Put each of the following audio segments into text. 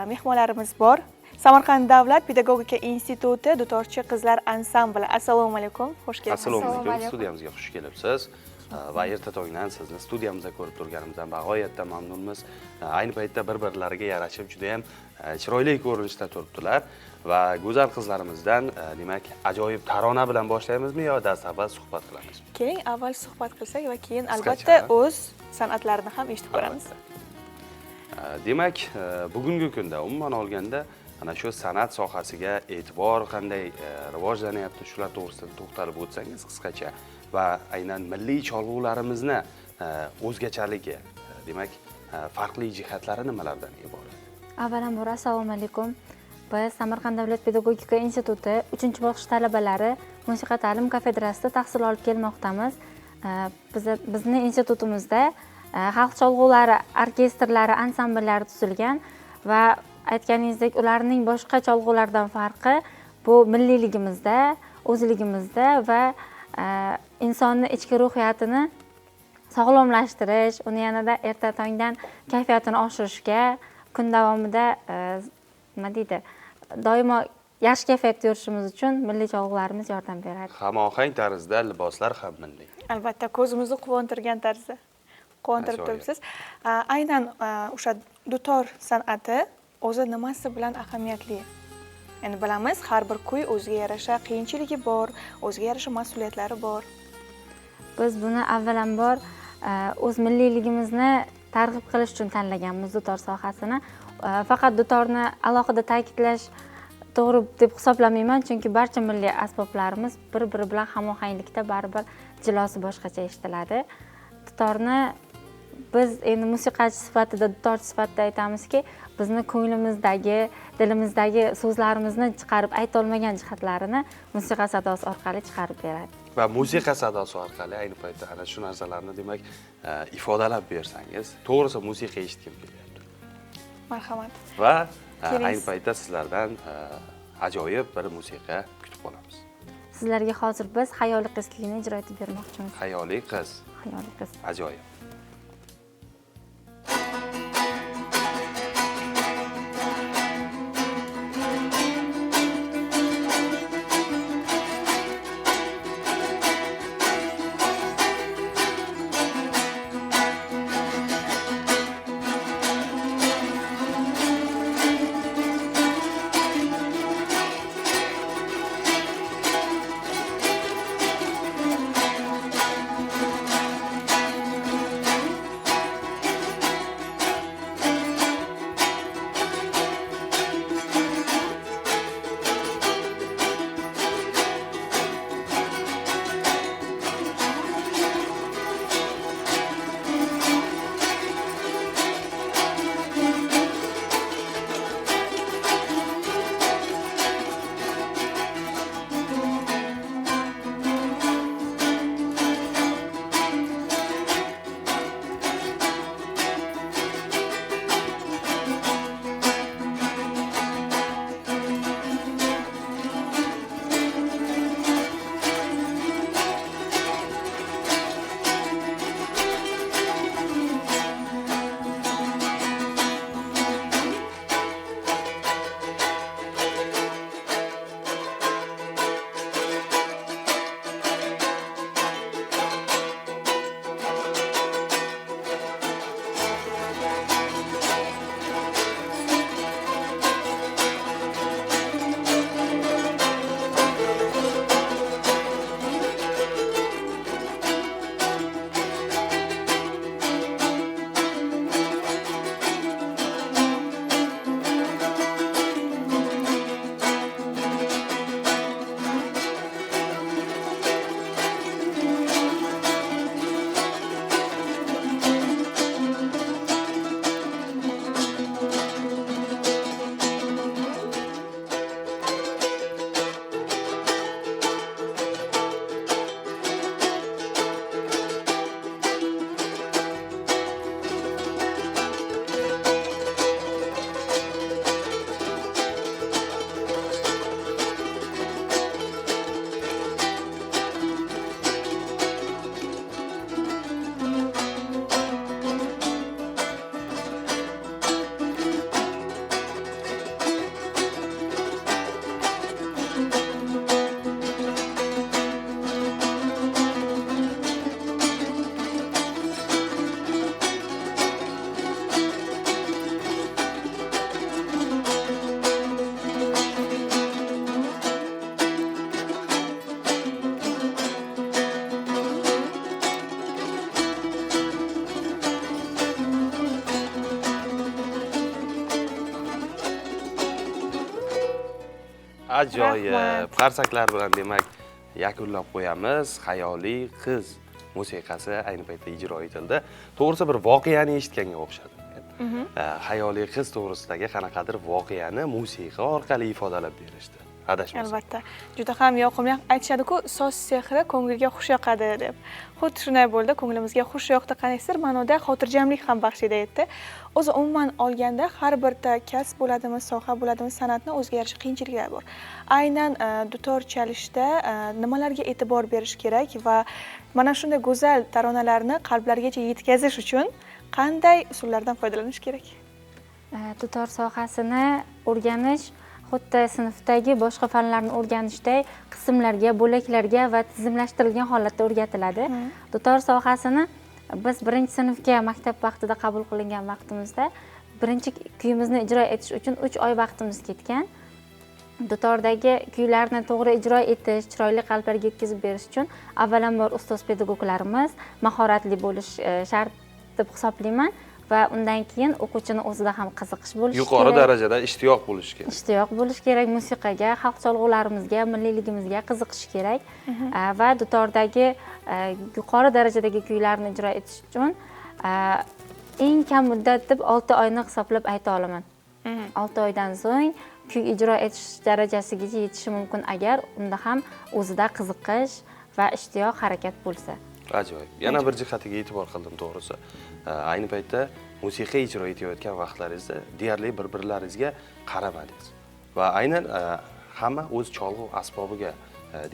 mehmonlarimiz bor. Samarqand davlat pedagogika instituti dutorchi qizlar ansambli. Assalomu alaykum, xush kelibsiz. Assalomu alaykum, studiyamizga xush kelibsiz. Va erta tongdan sizni studiyamizda ko'rib turganimizdan bag'oyatda mamnunmiz. Ayni paytda bir-birlariga yarashib juda ham chiroyli ko'rinishda turibdilar va go'zal qizlarimizdan demak ajoyib tarona bilan boshlaymizmi yo dastavval suhbat qilamizmi? Keling, avval suhbat qilsak va keyin albatta o'z san'atlarini ham eshitib ko'ramiz. Demak, bugungi kunda umuman olganda ana shu san'at sohasiga e'tibor qanday rivojlanyapti, shular to'g'risida to'xtalib o'tsangiz qisqacha va aynan milliy cholg'ularimizni o'zgachaligi, demak, farqli jihatlari nimalardan iborat? Avvalambor assalomu alaykum. Biz Samarqand davlat pedagogika instituti 3-bosqich talabalari musiqa ta'lim kafedrasida tahsil olib kelmoqdamiz. Bizni institutimizda xalq cholg'ulari orkestrlari, ansambllari tuzilgan va aytganingizdek ularning boshqa cholg'ulardan farqi bu milliyligimizda, o'zligimizda va insonni ichki ruhiyatini sog'lomlashtirish, uni yanada erta tongdan kayfiyatini oshirishga, kun davomida nima deydi, doimo yaxshi kayfiyatda yurishimiz uchun milliy cholg'ularimiz yordam beradi. Hamohang tarzda liboslar ham milliy. Albatta, ko'zimizni quvontirgan tarzda quvontirib turibsiz. Aynan o'sha dutor san'ati o'zi nimasi bilan ahamiyatli? Endi bilamiz, har bir kuy o'ziga yarasha qiyinchiligi bor, o'ziga yarasha mas'uliyatlari bor. Biz buni avvalambor o'z milliyligimizni targ'ib qilish uchun tanlaganmiz dutor sohasini. Faqat dutorni alohida ta'kidlash to'g'ri deb hisoblamayman, chunki barcha milliy asboblarimiz bir-biri bilan hamohanglikda baribir jilosi boshqacha eshitiladi. Dutorni biz endi musiqachi sifatida, dutorchi sifatida aytamizki, bizni ko'nglimizdagi, dilimizdagi so'zlarimizni chiqarib ayta olmagan jihatlarini musiqa sadosi orqali chiqarib beradi. Va musiqa sadosi orqali ayni paytda ana shu narsalarni demak ifodalab bersangiz, to'g'risi musiqa eshitgim kelyapti. Marhamat. Va ayni paytda sizlardan ajoyib bir musiqa kutib qolamiz. Sizlarga hozir biz Xayoliy qiz kuyini ijro etib bermoqchimiz. Xayoliy qiz. Xayoliy qiz. Ajoyib. Ajoyib. Rahmat. Qarsaklar bilan demak yakunlab qo'yamiz. Xayoliy qiz musiqasi ayni paytda ijro etildi. To'g'risi bir voqeani eshitganga o'xshadi. Xayoliy qiz to'g'risidagi qanaqadir voqeani musiqa orqali ifodalab berishdi. Adashmasam. Albatta. Juda ham yoqimli. Aytishadi-ku, so'z sehri ko'ngilga xush yoqadi deb. Xuddi shunday bo'ldi. Ko'nglimizga xush yoqdi, qanaqadir ma'noda xotirjamlik ham baxsh etdi. O'zi umuman olganda har birta kasb bo'ladimi, soha bo'ladimi, san'atni o'ziga yarasha qiyinchiliklar bor. Aynan dutor chalishda nimalarga e'tibor berish kerak va mana shunday go'zal taronalarni qalblargacha yetkazish uchun qanday usullardan foydalanish kerak? Dutor sohasini o'rganish xuddi sinfdagi boshqa fanlarni o'rganishday qismlarga, bo'laklarga va tizimlashtirilgan holatda o'rgatiladi. Dutor sohasini biz 1-sinfga maktab vaqtida qabul qilingan vaqtimizda birinchi kuyimizni ijro etish uchun 3 oy vaqtimiz ketgan. Dutordagi kuylarni to'g'ri ijro etish, chiroyli qalblarga yetkazib berish uchun avvalambor ustoz pedagoglarimiz mahoratli bo'lish shart deb hisoblayman va undan keyin o'quvchini o'zida ham qiziqish bo'lishi kerak. Yuqori darajada ishtiyoq bo'lishi kerak. Ishtiyoq bo'lish kerak, musiqaga, xalq cholg'ularimizga, milliyligimizga qiziqish kerak va dutordagi yuqori darajadagi kuylarni ijro etish uchun eng kam muddat deb 6 oyni hisoblab ayta olaman. 6 oydan so'ng kuy ijro etish darajasigacha yetishi mumkin agar unda ham o'zida qiziqish va ishtiyoq harakat bo'lsa. Ajoyib. Yana bir jihatiga e'tibor qildim to'g'risi. Ayni paytda musiqa ijro etayotgan vaqtlaringizda deyarli bir-birlaringizga qaramadingiz. Va aynan hamma o'z cholg'u asbobiga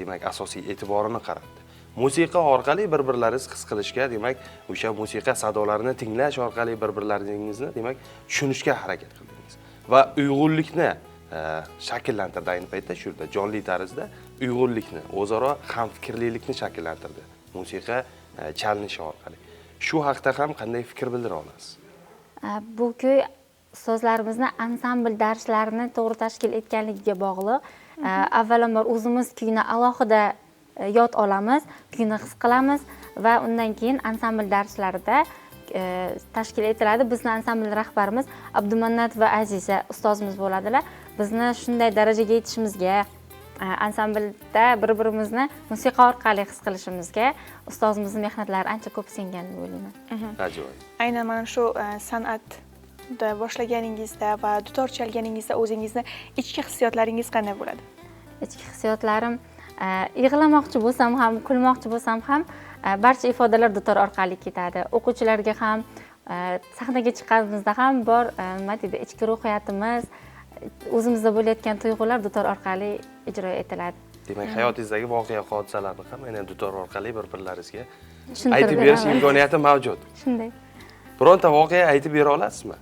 demak asosiy e'tiborini qaratdi. Musiqa orqali bir-birlaringiz his qilishga, demak, o'sha musiqa sadolarini tinglash orqali bir-birlaringizni demak tushunishga harakat qildingiz. Va uyg'unlikni shakllantirdi ayni paytda shurda jonli tarzda uyg'unlikni, o'zaro hamfikrlilikni shakllantirdi. Musiqa chalinishi orqali. Shu haqda ham qanday fikr bildira olasiz? Bu kuy ustozlarimizni ansambl darslarini to'g'ri tashkil etganligiga bog'liq. Avvalambor o'zimiz kuyni alohida yod olamiz, kuyni his qilamiz va undan keyin ansambl darslarida tashkil etiladi. Bizni ansambl rahbarimiz Abdumannat va Aziza ustozimiz bo'ladilar. Bizni shunday darajaga yetishimizga, ansamblda bir-birimizni musiqa orqali his qilishimizga ustozimizning mehnatlari ancha ko'p singan deb o'ylayman. Ajoyib. Aynan mana shu san'atda boshlaganingizda va dutor chalganingizda o'zingizni ichki hissiyotlaringiz qanday bo'ladi? Ichki hissiyotlarim yig'lamoqchi bo'lsam ham, kulmoqchi bo'lsam ham barcha ifodalar dutor orqali ketadi. O'quvchilarga ham, sahnaga chiqqanimizda ham bor, nima deydi, ichki ruhiyatimiz, o'zimizda bo'layotgan tuyg'ular dutor orqali ijro etiladi. Demak, hayotingizdagi voqea hodisalarni ham aynan dutor orqali bir-birlaringizga aytib berish imkoniyati mavjud. Shunday. Bironta voqea aytib bera olasizmi?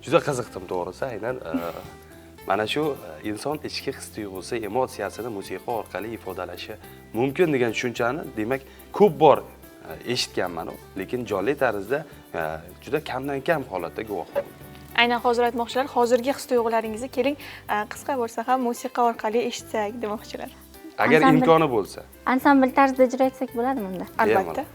Juda qiziqdim to'g'risi, aynan mana shu inson ichki his tuyg'usi, emotsiyasini musiqa orqali ifodalashi mumkin degan tushunchani demak ko'p bor eshitganman, lekin jonli tarzda juda kamdan kam holatda guvoh bo'ldim. Aynan hozir aytmoqchilar, hozirgi his tuyg'ularingizni keling qisqa bo'lsa ham musiqa orqali eshitsak demoqchilar. Agar imkoni bo'lsa. Ansambl tarzida ijro etsak bo'ladimi unda? Albatta.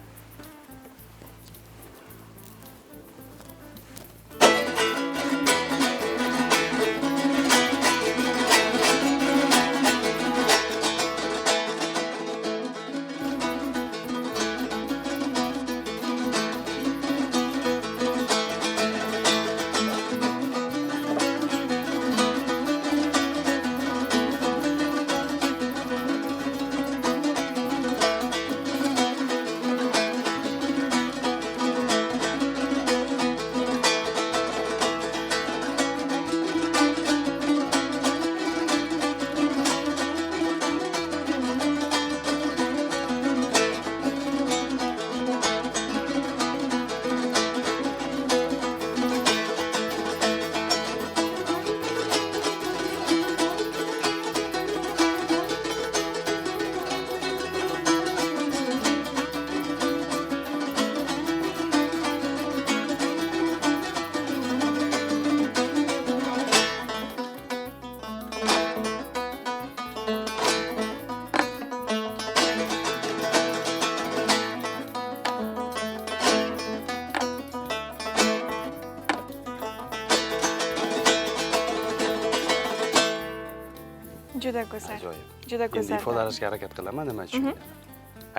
Juda go'zal. Ajoyib. Juda Endi go'zal. ifodalashga harakat qilaman nima tushunganim.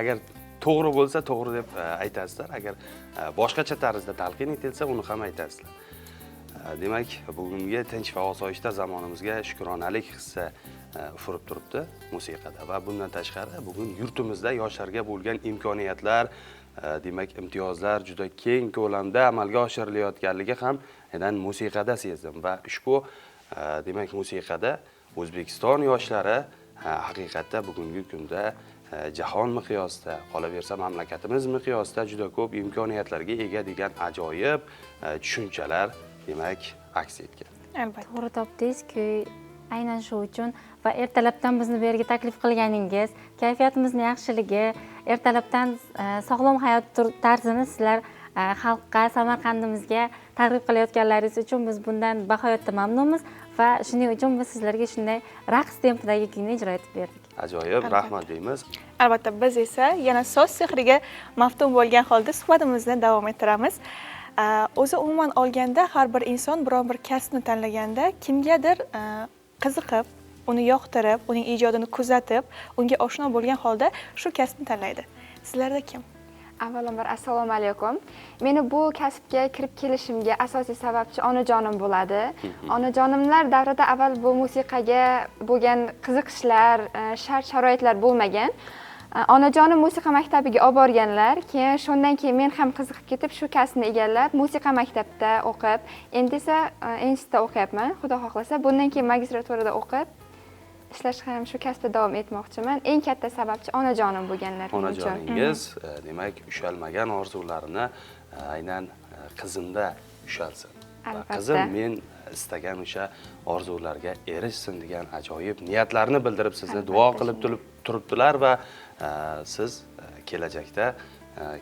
Agar to'g'ri bo'lsa, to'g'ri deb aytasizlar. Agar boshqacha tarzda talqin etilsa, uni ham aytasizlar. Demak, bugungi tinch va osoyishta zamonimizga shukronalik hissi ufurib turibdi musiqada va bundan tashqari bugun yurtimizda yoshlarga bo'lgan imkoniyatlar, demak, imtiyozlar juda keng ko'lamda amalga oshirilayotganligi ham aynan musiqada sezdim va ushbu demak, musiqada O'zbekiston yoshlari haqiqatda bugungi kunda jahon miqyosida, qolaversa mamlakatimiz miqyosida juda ko'p imkoniyatlarga ega degan ajoyib tushunchalar demak aks etgan. Albatta. To'g'ri topdingiz-ku. Aynan shu uchun va ertalabdan bizni bu yerga taklif qilganingiz, kayfiyatimizni yaxshiligi, ertalabdan sog'lom hayot tarzini sizlar xalqqa, Samarqandimizga targ'ib qilayotganlaringiz uchun biz bundan bahoyatda mamnunmiz va shuning uchun biz sizlarga shunday raqs tempidagi kuyni ijro etib berdik. Ajoyib, rahmat deymiz. Albatta, biz esa yana so'z sehriga maftun bo'lgan holda suhbatimizni davom ettiramiz. O'zi umuman olganda har bir inson biron bir kasbni tanlaganda kimgadir qiziqib, uni yoqtirib, uning ijodini kuzatib, unga oshno bo'lgan holda shu kasbni tanlaydi. Sizlarda kim? Avvalambor assalomu alaykum. Meni bu kasbga kirib kelishimga asosiy sababchi onajonim bo'ladi. Onajonimlar davrida avval bu musiqaga bo'lgan qiziqishlar, shart-sharoitlar bo'lmagan. Onajonim musiqa maktabiga olib borganlar, keyin shundan keyin men ham qiziqib ketib shu kasbni egallab, musiqa maktabida o'qib, endi esa institutda o'qiyapman, xudo xohlasa. Bundan keyin magistraturada o'qib, ishlashga ham shu kasbda davom etmoqchiman. Eng katta sababchi onajonim bo'lganlar uchun. Onajoningiz demak, ushalmagan orzularini aynan qizimda ushalsin. Albatta. Qizim men istagan o'sha orzularga erishsin degan ajoyib niyatlarni bildirib sizni duo qilib turibdilar va siz kelajakda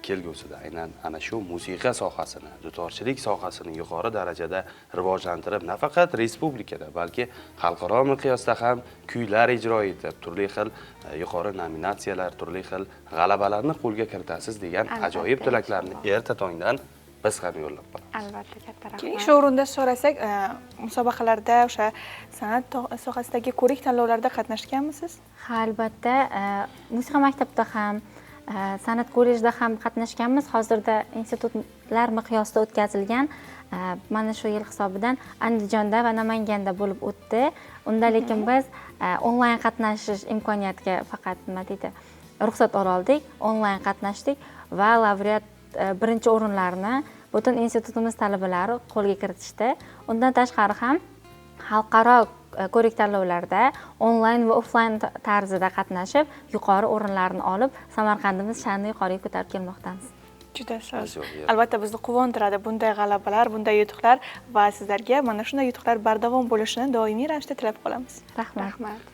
kelgusida aynan ana shu musiqa sohasini, dutorchilik sohasini yuqori darajada rivojlantirib, nafaqat respublikada, balki xalqaro miqyosda ham kuylar ijro etib, turli xil yuqori nominatsiyalar, turli xil g'alabalarni qo'lga kiritasiz degan ajoyib tilaklarni erta tongdan biz ham yo'llab qolamiz. Albatta, katta rahmat. Keyin shu o'rinda so'rasak, musobaqalarda o'sha san'at sohasidagi ko'rik tanlovlarda qatnashganmisiz? Ha, albatta, musiqa maktabida ham, san'at kollejida ham qatnashganmiz. Hozirda institutlar miqyosida o'tkazilgan mana shu yil hisobidan Andijonda va Namanganda bo'lib o'tdi. Unda lekin biz onlayn qatnashish imkoniyatiga faqat nima deydi, ruxsat oldik, onlayn qatnashdik va laureat birinchi o'rinlarni butun institutimiz talabalari qo'lga kiritishdi. Undan tashqari ham xalqaro ko'rik tanlovlarda onlayn va offlayn tarzida qatnashib, yuqori o'rinlarni olib, Samarqandimiz sha'nini yuqoriga ko'tarib kelmoqdamiz. Juda soz. Ajoyib. Albatta bizni quvontiradi bunday g'alabalar, bunday yutuqlar va sizlarga mana shunday yutuqlar bardavom bo'lishini doimiy ravishda tilab qolamiz. Rahmat. Rahmat.